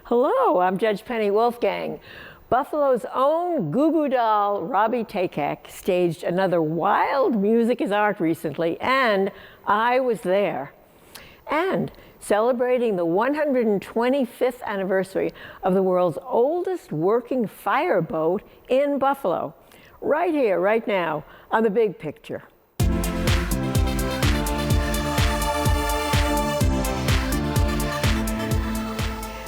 Hello, I'm Judge Penny Wolfgang. Buffalo's own Goo Goo doll, Robbie Takek, staged another wild Music is Art recently, and I was there. And celebrating the 125th anniversary of the world's oldest working fireboat in Buffalo. Right here, right now, on The Big Picture.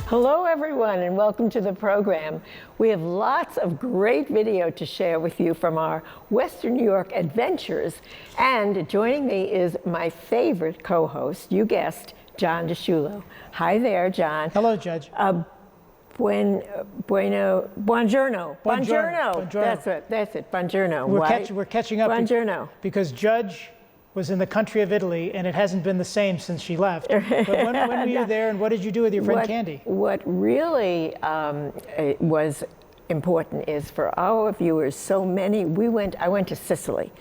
Hello everyone and welcome to the program. We have lots of great video to share with you from our Western New York adventures, and joining me is my favorite co-host, you guessed, John DeSciullo. Hi there, John. Hello, Judge. Buongiorno. That's it, buongiorno. We're catching up Buongiorno. Because Judge was in the country of Italy, and it hasn't been the same since she left. But when were you there, and what did you do with your friend Candy? What really was important is for our viewers, I went to Sicily,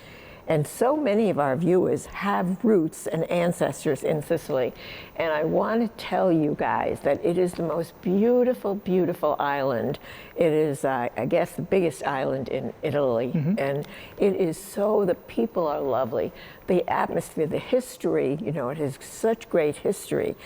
and so many of our viewers have roots and ancestors in Sicily. And I want to tell you guys that it is the most beautiful, beautiful island. It is, I guess, the biggest island in Italy. And it is the people are lovely. The atmosphere, the history, you know, it has such great history.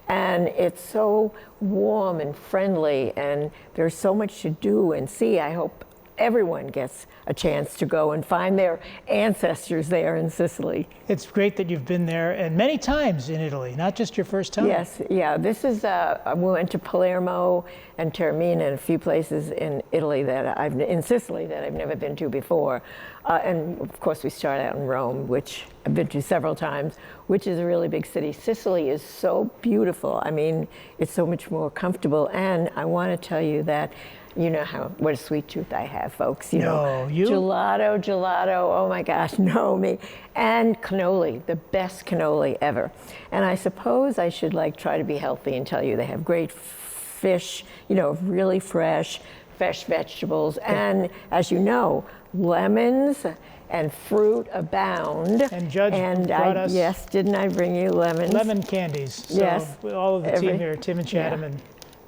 And it's so warm and friendly, and there's so much to do and see. I hope everyone gets a chance to go and find their ancestors there in Sicily. It's great that you've been there, and many times in Italy, not just your first time. Yes, yeah. This is, we went to Palermo and Taormina and a few places in Italy in Sicily that I've never been to before. And of course we started out in Rome, which I've been to several times, which is a really big city. Sicily is so beautiful. I mean, it's so much more comfortable. And I want to tell you that you know what a sweet tooth I have, folks. Gelato, oh my gosh, no, me. And cannoli, the best cannoli ever. And I suppose I should try to be healthy and tell you they have great fish, really fresh vegetables. And as you know, lemons and fruit abound. And Judge brought us... Yes, didn't I bring you lemons? Lemon candies. So yes. All of the team here, Tim and Chatham and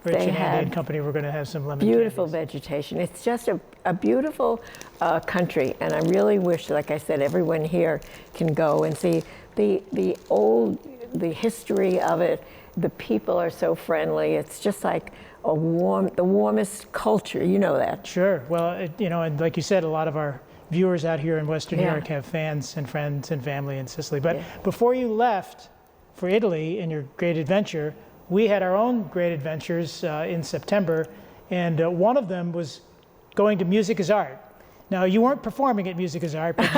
Rich and Andy and company, we're going to have some lemon beautiful candies. Vegetation. It's just a beautiful country, and I really wish, like I said, everyone here can go and see the history of it. The people are so friendly. It's just like the warmest culture. You know that. Sure. Well, and like you said, a lot of our viewers out here in Western New York have fans and friends and family in Sicily. But before you left for Italy in your great adventure, we had our own great adventures in September, and one of them was going to Music is Art. Now, you weren't performing at Music is Art, but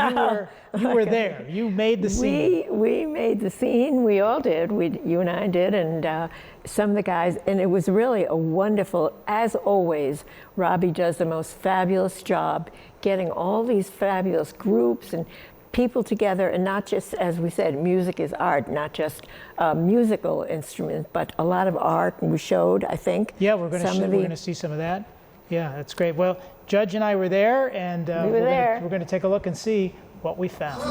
you were there. You made the scene. We made the scene. We all did. You and I did, and some of the guys. And it was really a wonderful, as always, Robbie does the most fabulous job getting all these fabulous groups and people together, and not just, as we said, music is art, not just musical instruments, but a lot of art. And we showed, I think. Yeah, we're going to see some of that. Yeah, that's great. Well, Judge and I were there, and we're going to take a look and see what we found.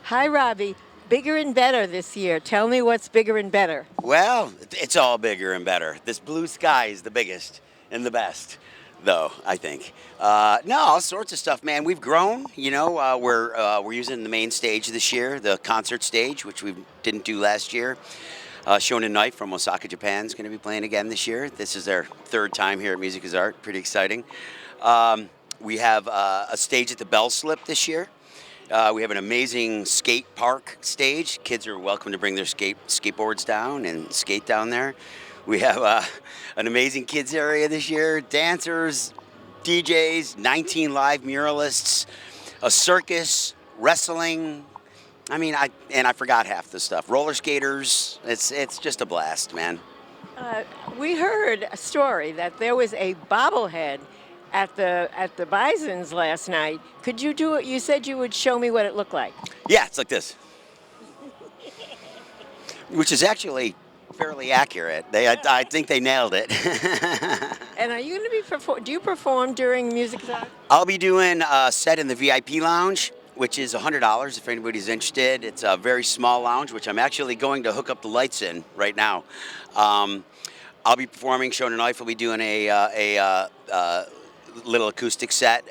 Hi, Robbie. Bigger and better this year. Tell me what's bigger and better. Well, it's all bigger and better. This blue sky is the biggest and the best, though, I think. No, all sorts of stuff, man. We've grown. We're using the main stage this year, the concert stage, which we didn't do last year. Shonen Knight from Osaka, Japan is going to be playing again this year. This is their third time here at Music is Art. Pretty exciting. We have a stage at the Bell Slip this year. We have an amazing skate park stage. Kids are welcome to bring their skateboards down and skate down there. We have an amazing kids area this year. Dancers, DJs, 19 live muralists, a circus, wrestling, I mean, I forgot half the stuff. Roller skaters. It's just a blast, man. We heard a story that there was a bobblehead at the Bisons last night. Could you do it? You said you would show me what it looked like. Yeah, it's like this, which is actually fairly accurate. I think they nailed it. And are you going to be do you perform during Music Talk? I'll be doing a set in the VIP lounge, which is $100 if anybody's interested. It's a very small lounge, which I'm actually going to hook up the lights in right now. I'll be performing. Shona Knife will be doing a little acoustic set.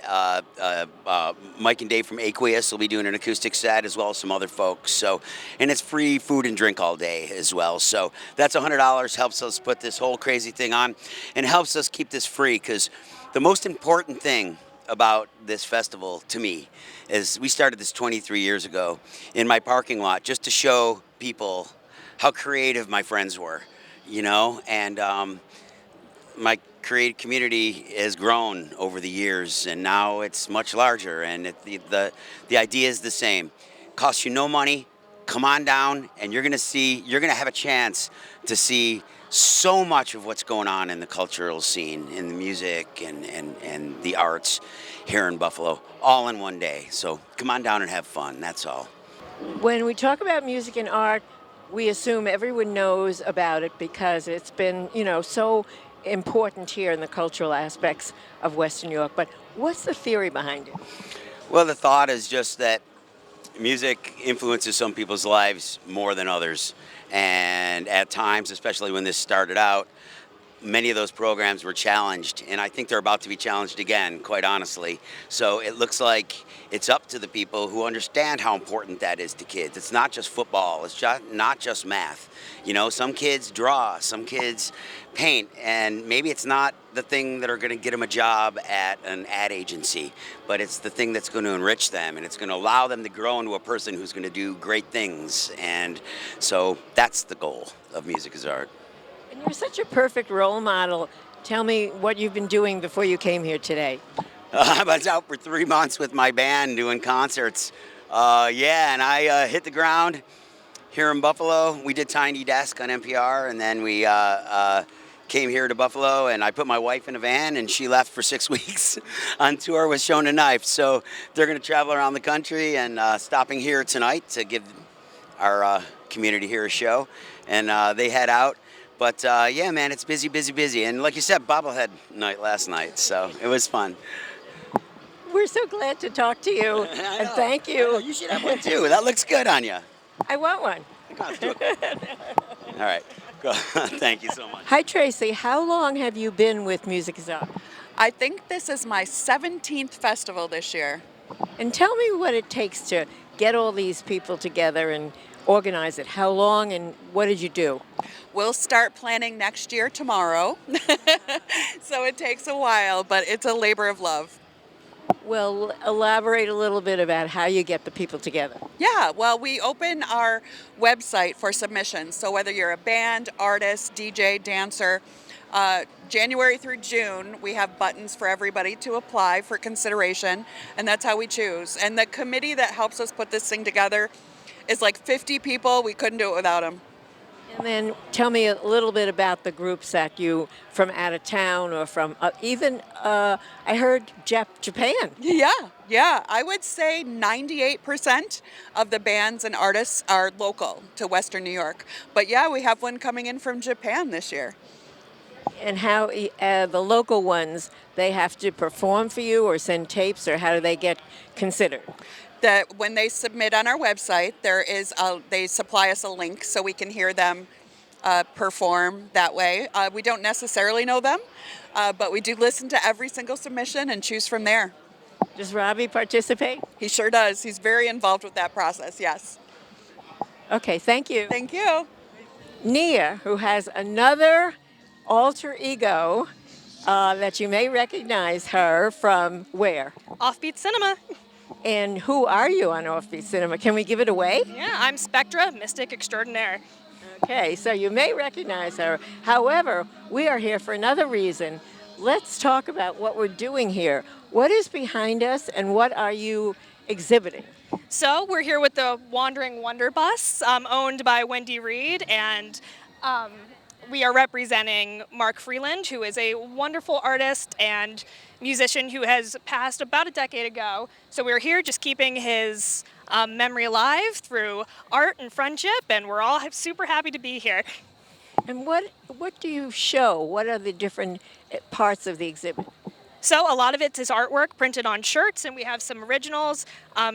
Mike and Dave from Aqueous will be doing an acoustic set, as well as some other folks. So, and it's free food and drink all day as well. So that's $100. Helps us put this whole crazy thing on, and helps us keep this free. Because the most important thing about this festival to me is we started this 23 years ago in my parking lot just to show people how creative my friends were, you know, and my creative community has grown over the years, and now it's much larger, and the idea is the same. Costs you no money. Come on down, and you're gonna have a chance to see so much of what's going on in the cultural scene, in the music and the arts here in Buffalo, all in one day. So come on down and have fun, that's all. When we talk about music and art, we assume everyone knows about it because it's been, so important here in the cultural aspects of Western New York. But what's the theory behind it? Well, the thought is just that music influences some people's lives more than others. And at times, especially when this started out, many of those programs were challenged, and I think they're about to be challenged again, quite honestly. So it looks like it's up to the people who understand how important that is to kids. It's not just football, it's not just math. Some kids draw, some kids paint, and maybe it's not the thing that are going to get them a job at an ad agency, but it's the thing that's going to enrich them, and it's going to allow them to grow into a person who's going to do great things. And so that's the goal of Music is Art. And you're such a perfect role model. Tell me what you've been doing before you came here today. I was out for 3 months with my band doing concerts. And I hit the ground here in Buffalo. We did Tiny Desk on NPR, and then we came here to Buffalo, and I put my wife in a van, and she left for 6 weeks on tour with Shona Knife. So they're going to travel around the country and stopping here tonight to give our community here a show. And they head out. But yeah, man, it's busy, busy, busy. And like you said, bobblehead night last night, so it was fun. We're so glad to talk to you, and thank you. You should have one too. That looks good on you. I want one. All right, go. Thank you so much. Hi, Tracy. How long have you been with Music is Art? I think this is my 17th festival this year. And tell me what it takes to get all these people together and organize it. How long and what did you do? We'll start planning next year tomorrow. So it takes a while, but it's a labor of love. Well, elaborate a little bit about how you get the people together. Yeah, well, we open our website for submissions. So whether you're a band, artist, DJ, dancer, January through June, we have buttons for everybody to apply for consideration, and that's how we choose. And the committee that helps us put this thing together is like 50 people. We couldn't do it without them. And then tell me a little bit about the groups that you, from out of town or from I heard Japan. Yeah. I would say 98% of the bands and artists are local to Western New York. But yeah, we have one coming in from Japan this year. And how the local ones, they have to perform for you or send tapes, or how do they get considered? That when they submit on our website, they supply us a link so we can hear them perform that way. We don't necessarily know them, but we do listen to every single submission and choose from there. Does Robbie participate? He sure does. He's very involved with that process, yes. Okay, thank you. Thank you. Nia, who has another alter ego that you may recognize her from where? Offbeat Cinema. And who are you on Offbeat Cinema? Can we give it away? Yeah, I'm Spectra, Mystic Extraordinaire. Okay, so you may recognize her. However, we are here for another reason. Let's talk about what we're doing here. What is behind us and what are you exhibiting? So we're here with the Wandering Wonder Bus, owned by Wendy Reed, and we are representing Mark Freeland, who is a wonderful artist and musician who has passed about a decade ago. So we're here just keeping his memory alive through art and friendship, and we're all super happy to be here. And what do you show? What are the different parts of the exhibit? So a lot of it's his artwork printed on shirts, and we have some originals.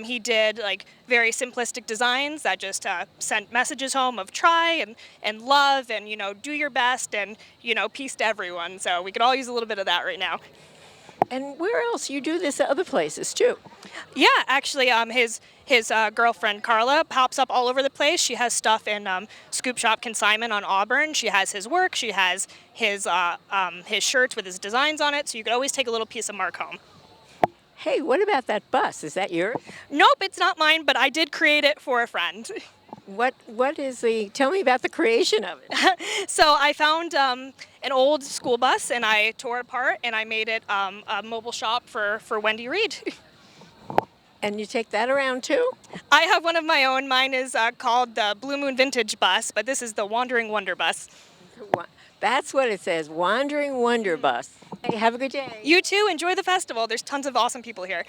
He did like very simplistic designs that just sent messages home of try and love and, you know, do your best and, you know, peace to everyone. So we could all use a little bit of that right now. And where else? You do this at other places too. Yeah, actually, his girlfriend Carla pops up all over the place. She has stuff in Scoop Shop Consignment on Auburn. She has his work. She has his shirts with his designs on it. So you could always take a little piece of Mark home. Hey, what about that bus? Is that yours? Nope, it's not mine, but I did create it for a friend. What is the? Tell me about the creation of it. So I found an old school bus and I tore it apart and I made it a mobile shop for Wendy Reed. And you take that around too? I have one of my own. Mine is called the Blue Moon Vintage Bus, but this is the Wandering Wonder Bus. That's what it says, Wandering Wonder Bus. Hey, have a good day. You too, enjoy the festival. There's tons of awesome people here.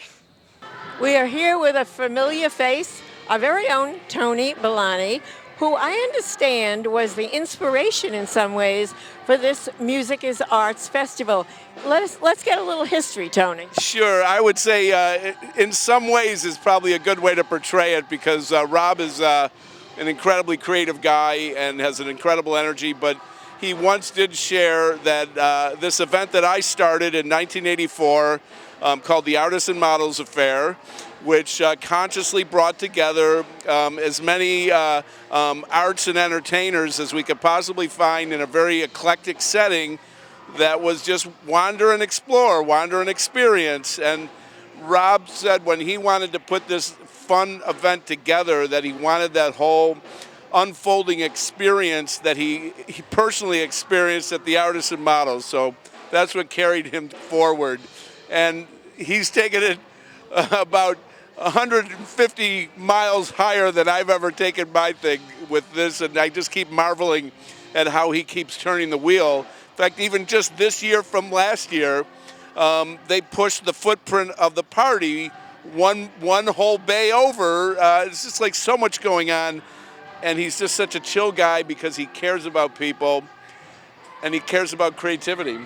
We are here with a familiar face, our very own Tony Bellani, who I understand was the inspiration in some ways for this Music is Arts Festival. Let's get a little history, Tony. Sure, I would say in some ways is probably a good way to portray it because Rob is an incredibly creative guy and has an incredible energy, but he once did share that this event that I started in 1984 called the Artists and Models Affair, which consciously brought together as many arts and entertainers as we could possibly find in a very eclectic setting that was just wander and explore, wander and experience. And Rob said when he wanted to put this fun event together that he wanted that whole unfolding experience that he personally experienced at the Artists and Models. So that's what carried him forward. And he's taken it about 150 miles higher than I've ever taken my thing with this, and I just keep marveling at how he keeps turning the wheel. In fact, even just this year from last year, they pushed the footprint of the party one whole bay over. It's just like so much going on, and he's just such a chill guy because he cares about people and he cares about creativity.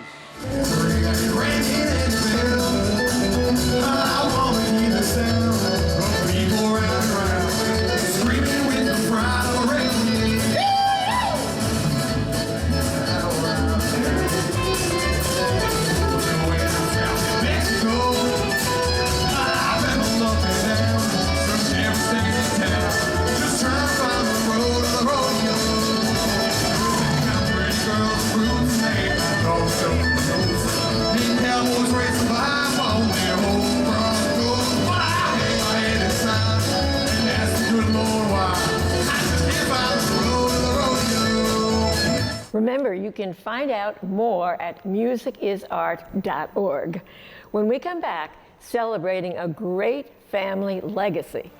Remember, you can find out more at musicisart.org. When we come back, celebrating a great family legacy.